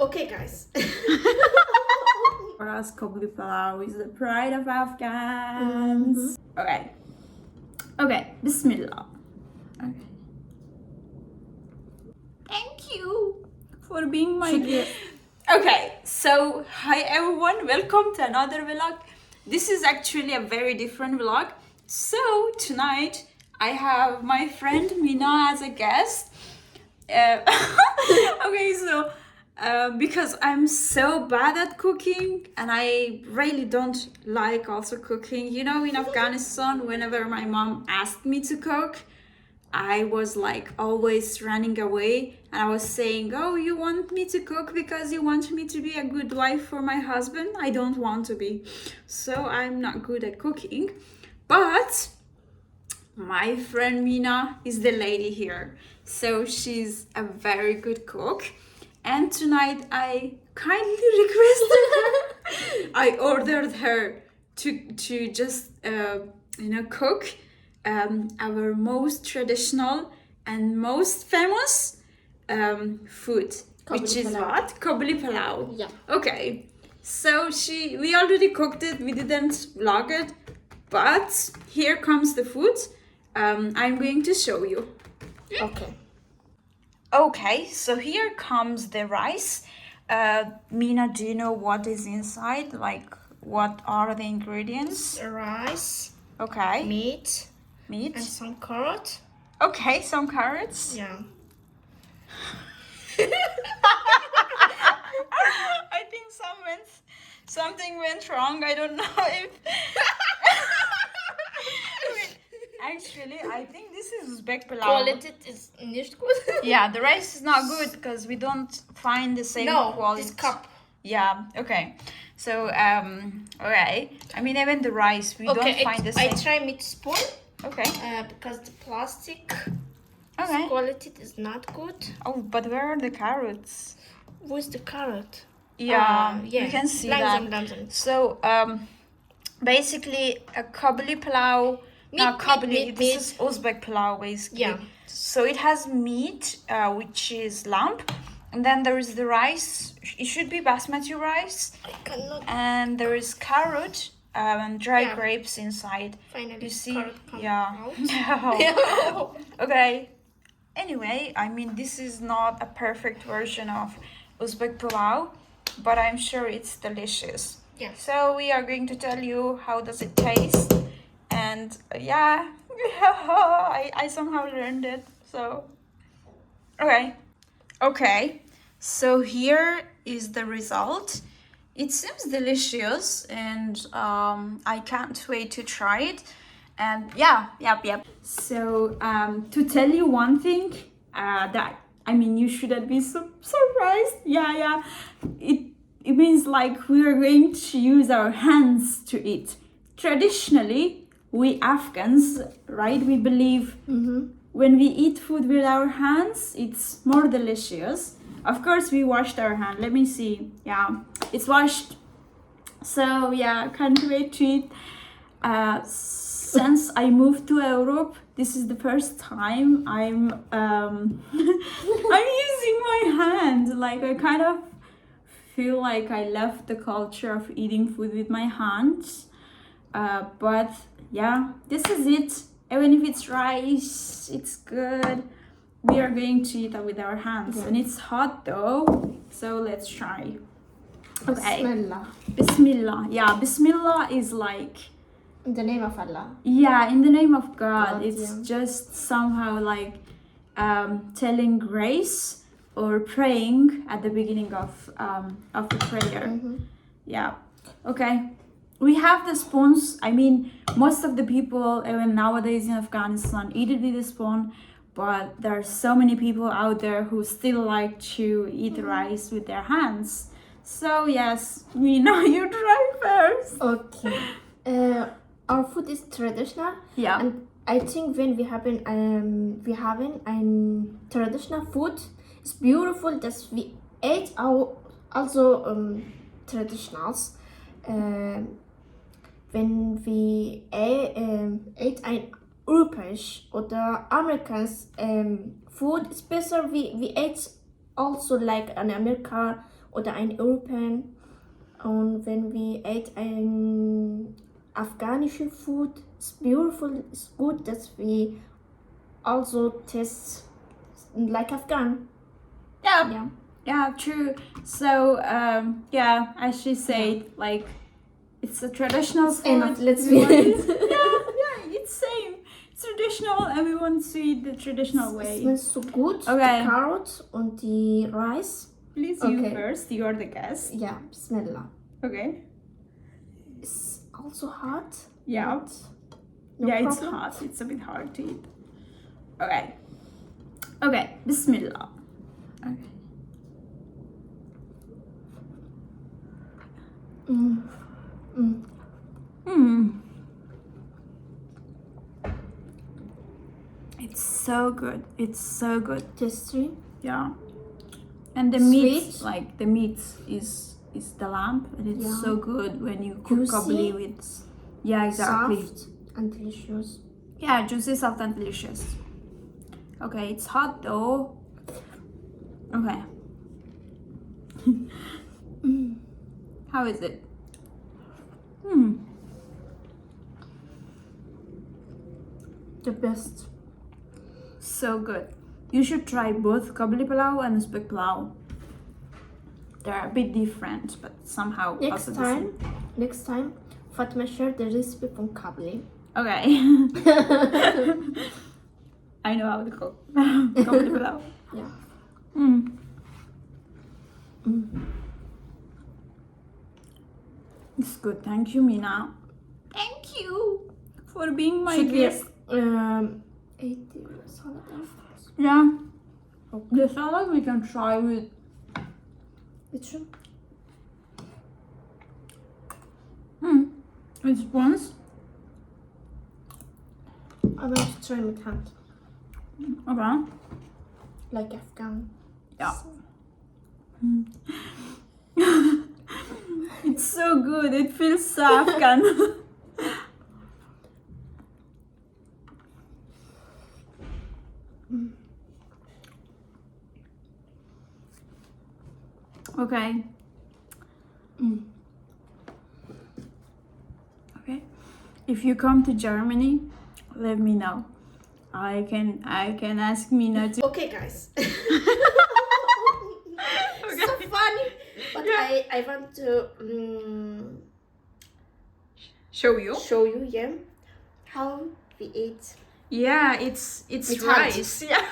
Okay, guys. For us, Kabuli Palau is the pride of Afghans. Okay, Bismillah. Okay. Thank you for being my guest. Okay, so hi everyone, welcome to another vlog. This is actually a very different vlog. So tonight I have my friend Mina as a guest. Okay, so because I'm so bad at cooking and I really don't like also cooking. You know, in Afghanistan, whenever my mom asked me to cook, I was like always running away and I was saying, oh, you want me to cook because you want me to be a good wife for my husband? I don't want to be. So I'm not good at cooking. But my friend Mina is the lady here. So she's a very good cook. And tonight I kindly requested her. I ordered her to just cook our most traditional and most famous food, which is Palau. what? Kabuli Palau. Yeah. Okay. So we already cooked it. We didn't vlog it, but here comes the food. I'm going to show you. Okay. Okay, so here comes the rice. Mina, do you know what is inside? Like, what are the ingredients? Rice, Okay. meat, Meat. and some carrot. Okay, some carrots. Yeah. I think something went wrong. I don't know if. Actually, I think this is Uzbek Palau. Quality is nicht good. Yeah, the rice is not good because we don't find the same quality. This cup. Yeah, okay. So, alright. I mean, even the rice, we don't find the same. I try with spoon. Okay. Because the plastic Okay. quality is not good. Oh, but where are the carrots? Where's the carrot? Yeah, Yeah. you can see Langsam, that. langsam. So, basically, a Kabuli Palau. Kabuli, this is Uzbek Palau, basically. Yeah. So it has meat, which is lamb, and then there is the rice. It should be basmati rice, I cannot. and there is carrot and dry Yeah. grapes inside. Finally, You see? carrot come Yeah. out. Okay. Anyway, I mean, this is not a perfect version of Uzbek Pulao, but I'm sure it's delicious. Yeah. So we are going to tell you how does it taste, and yeah, I somehow learned it. So okay. So here is the result. It seems delicious, and I can't wait to try it. And yep. So to tell you one thing, that I mean, you shouldn't be surprised. Yeah. It means like we are going to use our hands to eat. Traditionally, we Afghans, right? We believe when we eat food with our hands, it's more delicious. Of course, we washed our hand. Let me see. Yeah, it's washed. So yeah, can't wait to eat. Since I moved to Europe, this is the first time I'm I'm using my hand. Like I kind of feel like I left the culture of eating food with my hands. But yeah, this is it. Even if it's rice, it's good. We are going to eat it with our hands, and it's hot though. So let's try. Okay. Bismillah. Yeah, Bismillah is like. In the name of Allah. Yeah, in the name of God. God, It's yeah. just somehow like telling grace or praying at the beginning of the prayer. Yeah. Okay. We have the spoons. I mean, most of the people, even nowadays in Afghanistan, eat it with a spoon. But there are so many people out there who still like to eat rice with their hands. So yes, we know you try first. Okay. Our food is traditional. Yeah. And I think when we have traditional food, it's beautiful that we ate our also traditionals. Wenn wir ate ein europäisch oder Americans food, it's better we ate also like an American oder ein European. Und wenn wir eat ein afghanische Food, it's beautiful, it's good that we also taste like Afghan. Yeah. Yeah, true. So, yeah, as she said, like, it's a traditional food. Enough, let's We be want it- honest. yeah, it's same. It's traditional and we want to eat the traditional It way. smells so good. Okay. Die Carrot und die Rice. Please, you Okay. first. You are the guest. Ja, Bismillah. Okay. It's also hot. Yeah. but no Yeah, it's problem. hot. It's a bit hard to eat. Okay. Okay. Bismillah. Okay. Mm. Mm. Hmm. It's so good. It's so good. Tasty. Yeah. And the Sweet. meat, like the meat is the lamb, and it's Yeah. so good when you cook Juicy. kabuli with. Yeah, exactly. Soft and delicious. Yeah, juicy, soft, and delicious. Okay, it's hot though. Okay. How is it? The best. So good. You should try both Kabuli Palau and Uzbek Palau. They're a bit different, but somehow also the same. Next time, Fatima shared the recipe from Kabuli. Okay. I know how to cook Kabuli Palau. Yeah. It's good. Thank you, Mina. Thank you for being my Should we guest. eat the salad afterwards? Yeah. Okay. The salad we can try with. Which one? With spoons. I want to try with hand. Okay. Like Afghan. Yeah. It's so good. It feels so Afghan. Okay. Okay. If you come to Germany, let me know. I can ask Mina to. Okay, guys. So funny. But I want to Show you. show you, yeah, how we eat. Yeah, it's With rice. Yeah.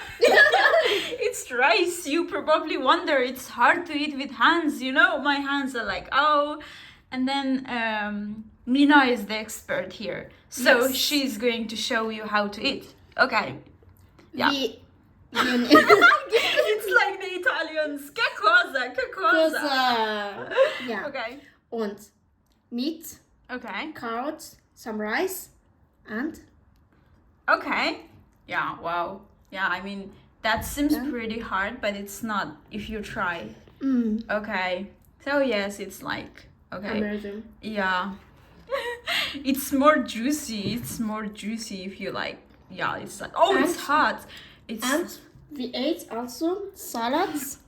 It's rice. You probably wonder it's hard to eat with hands. You know, my hands are like, oh. And then Mina is the expert here. So Yes. she's going to show you how to eat. Okay. Yeah. It's like the Italians. Che cosa? Che cosa? Yeah. Okay. Und meat, Okay. carrots, some rice, and Okay. Yeah, wow. Yeah, I mean, that seems Yeah. pretty hard, but it's not if you try. Okay. So, yes, it's like, okay. American. Yeah. It's more juicy. It's more juicy if you like, yeah, it's like, oh, it's And- hot. It's, And we ate also salads.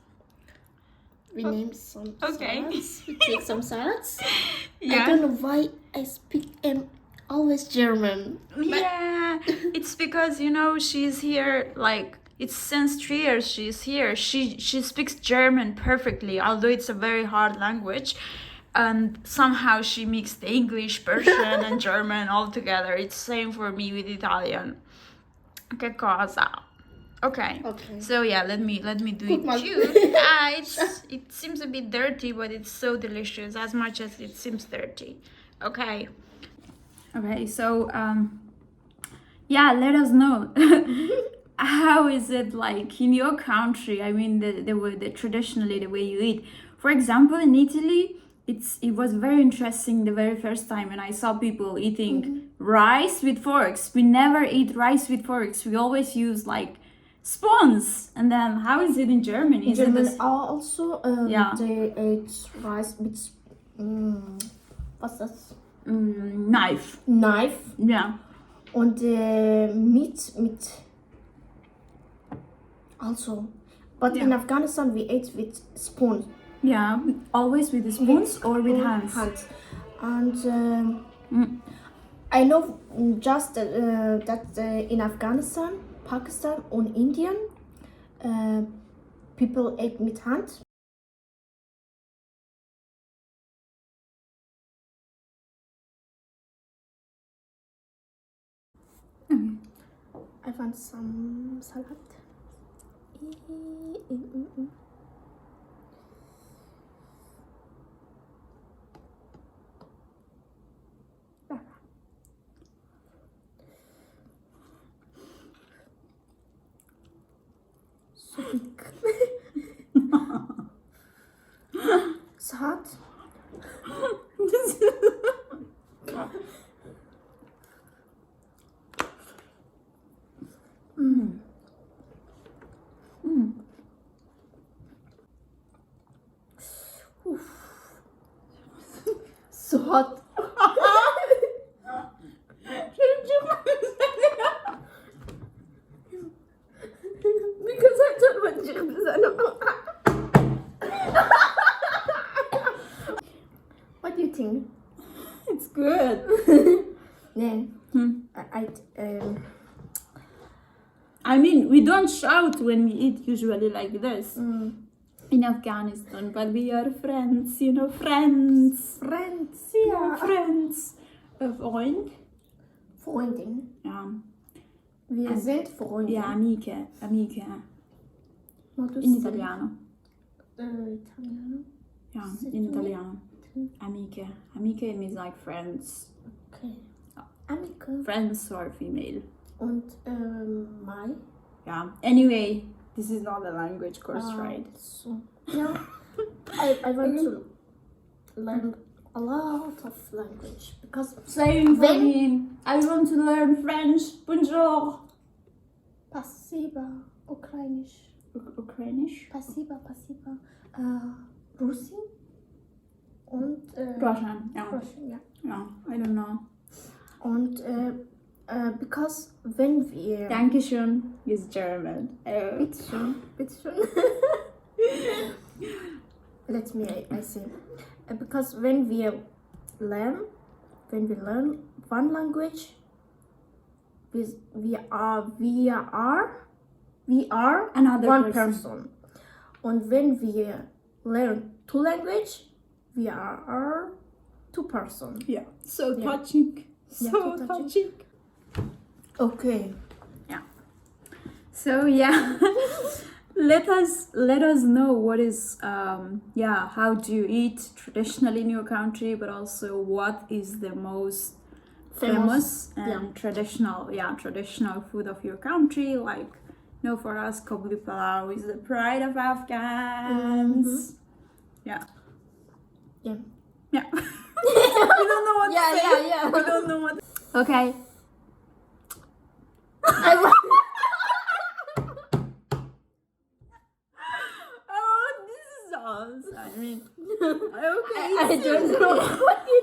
We named some Okay. salads. We take some salads. I yeah. don't know why I speak always German. Yeah, it's because you know she's here like it's since 3 years she's here. She speaks German perfectly, although it's a very hard language, and somehow she mixed the English, Persian, and German all together. It's same for me with Italian. Che cosa? Okay. Okay. So yeah, let me do Cook it my- too. It seems a bit dirty, but it's so delicious as much as it seems dirty. Okay. Okay, so yeah, let us know. How is it like in your country? I mean, the traditionally the way you eat. For example, in Italy, it was very interesting the very first time when I saw people eating rice with forks. We never eat rice with forks. We always use like spoons. And then how is it in Germany? Is it German the s- also Yeah. they ate rice with what's that? knife? Knife Yeah. und meat mit also. But in Yeah. Afghanistan we ate with spoon. Yeah, always with the spoons or with hands? Hands. And I know just that in Afghanistan, Pakistan, and India, people eat with hands. I want some salad. So big. It's hot. So hot. Because I don't want to. What do you think? It's good. Yeah. I mean, we don't shout when we eat usually like this in Afghanistan, but we are friends, you know, friends. Friends. Yeah, friends. Freund. Freundin. Ja. Wir sind Freunde. Ja, amiche, amiche. Modus In italiano. Italiano. Yeah, Sì, in tu? Italiano. Amiche. Amiche means like friends. Okay. Amico. Friends are female. Und Mai. Yeah. Anyway, this is not a language course, right? So, yeah. I want to learn a lot of language because Same for When- me. I want to learn French. Bonjour. Passiva, Ukrainisch. Ukrainisch. Passiva. Russian. Und Russian. Yeah. Russian, ja. Yeah. I don't know. Und because when wir Dankeschön is German. Bitteschön. Let me I say because when we learn one language, we are Another one person. person. And when we learn two language, we are two person. Yeah. So Yeah. touching. Yeah, So so touching. Okay. So yeah, let us know what is how do you eat traditionally in your country, but also what is the most famous and traditional food of your country. Like, you know, for us, Kabuli Palau is the pride of Afghans. Yeah. Yeah. Yeah. We don't know what to say. Yeah. We don't know what. Okay. Oh, this is awesome. I mean, okay. I don't know what you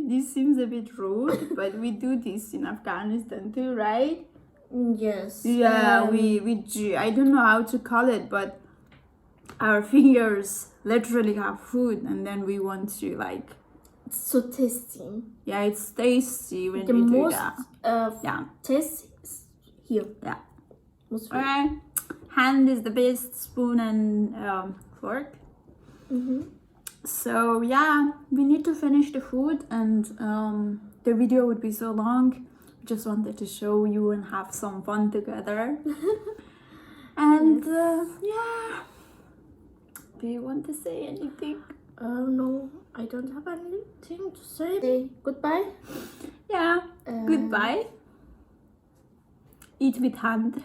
This seems a bit rude, but we do this in Afghanistan too, right? do. Yes. Yeah, we do. I don't know how to call it, but our fingers literally have food, and then we want to like. It's so tasty. Yeah, it's tasty when The we do most that. Yeah. taste is here. Yeah. Most Okay. Hand is the best, spoon and fork. So yeah, we need to finish the food, and the video would be so long. Just wanted to show you and have some fun together. And yeah, do you want to say anything? No, I don't have anything to say. Goodbye. Yeah. Goodbye. Eat with hand.